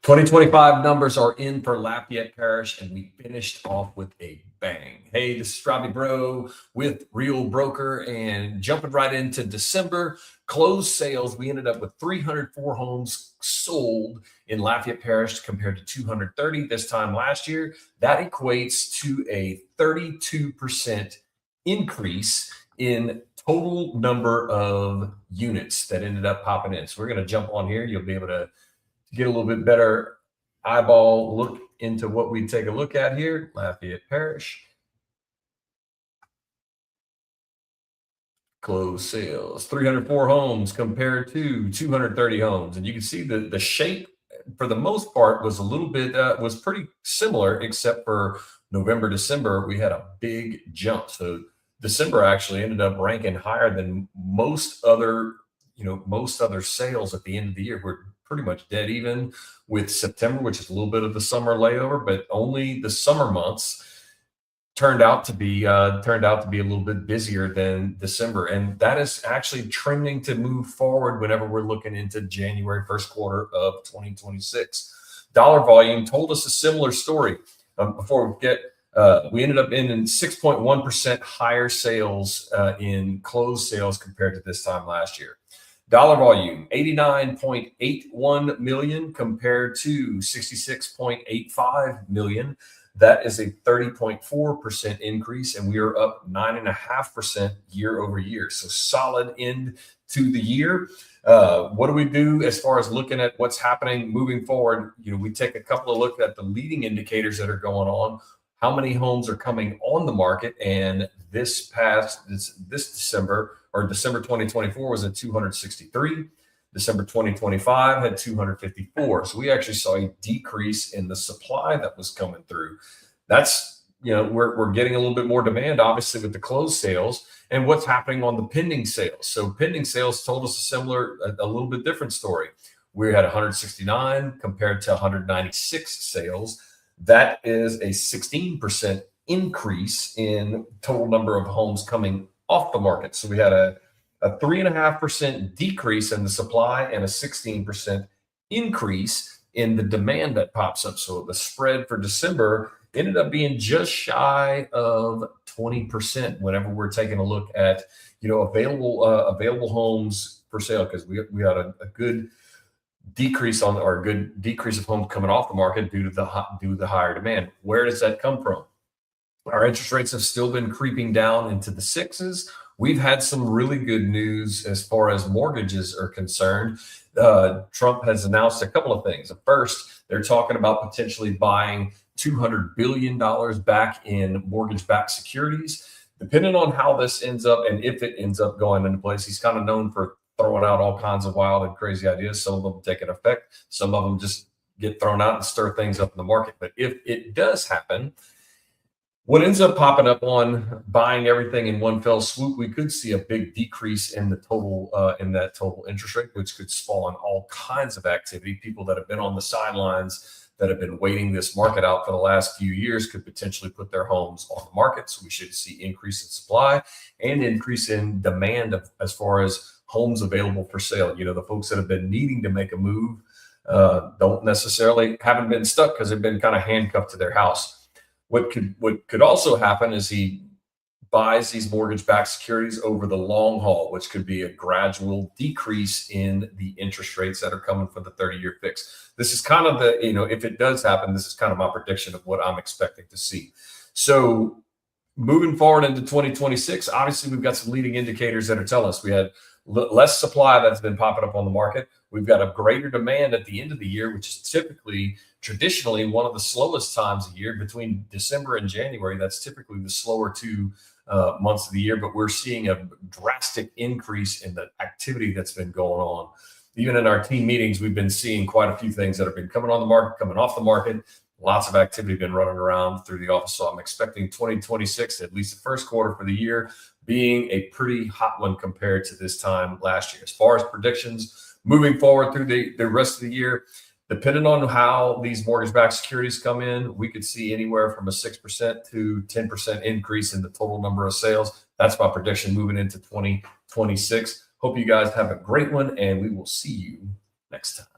2025 numbers are in for Lafayette Parish, and we finished off with a bang. Hey, this is Robbie Bro with Real Broker, and jumping right into December closed sales. We ended up with 304 homes sold in Lafayette Parish compared to 230 this time last year. That equates to a 32% increase in total number of units that ended up popping in. So we're going to jump on here. You'll be able to get a little bit better eyeball look into what we take a look at here. Lafayette Parish. Closed sales, 304 homes compared to 230 homes. And you can see the shape for the most part was a little bit, was pretty similar, except for November, December, we had a big jump. So December actually ended up ranking higher than most other sales at the end of the year. We're pretty much dead even with September, which is a little bit of the summer layover, but only the summer months turned out to be a little bit busier than December. And that is actually trending to move forward whenever we're looking into January, first quarter of 2026. Dollar volume told us a similar story. Before we get, we ended up in 6.1% higher sales in closed sales compared to this time last year. Dollar volume, 89.81 million compared to 66.85 million. That is a 30.4% increase, and we are up 9.5% year over year. So solid end to the year. What do we do as far as looking at what's happening moving forward? We take a couple of look at the leading indicators that are going on. How many homes are coming on the market? And this December, or December 2024, was at 263. December 2025 had 254. So we actually saw a decrease in the supply that was coming through. That's, we're getting a little bit more demand, obviously, with the closed sales and what's happening on the pending sales. So pending sales told us a little bit different story. We had 169 compared to 196 sales. That is a 16% increase in total number of homes coming off the market. So we had a 3.5% decrease in the supply and a 16% increase in the demand that pops up. So the spread for December ended up being just shy of 20% whenever we're taking a look at available homes for sale, because we had a good decrease of homes coming off the market due to the higher demand. Where does that come from? Our interest rates have still been creeping down into the sixes. We've had some really good news as far as mortgages are concerned. Trump has announced a couple of things. First, they're talking about potentially buying $200 billion back in mortgage-backed securities. Depending on how this ends up and if it ends up going into place, he's kind of known for throwing out all kinds of wild and crazy ideas. Some of them take an effect. Some of them just get thrown out and stir things up in the market. But if it does happen, what ends up popping up on buying everything in one fell swoop, we could see a big decrease in the total total interest rate, which could spawn all kinds of activity. People that have been on the sidelines, that have been waiting this market out for the last few years, could potentially put their homes on the market. So we should see increase in supply and increase in demand as far as homes available for sale. The folks that have been needing to make a move haven't been stuck because they've been kind of handcuffed to their house. What could also happen is he buys these mortgage-backed securities over the long haul, which could be a gradual decrease in the interest rates that are coming from the 30-year fix. This is kind of if it does happen, this is kind of my prediction of what I'm expecting to see. So moving forward into 2026, obviously we've got some leading indicators that are telling us we had less supply that's been popping up on the market. We've got a greater demand at the end of the year, which is traditionally one of the slowest times of year. Between December and January, that's typically the slower two months of the year, but we're seeing a drastic increase in the activity that's been going on. Even in our team meetings, we've been seeing quite a few things that have been coming on the market, coming off the market. Lots of activity been running around through the office. So I'm expecting 2026, at least the first quarter for the year, being a pretty hot one compared to this time last year. As far as predictions moving forward through the rest of the year, depending on how these mortgage-backed securities come in, we could see anywhere from a 6% to 10% increase in the total number of sales. That's my prediction moving into 2026. Hope you guys have a great one, and we will see you next time.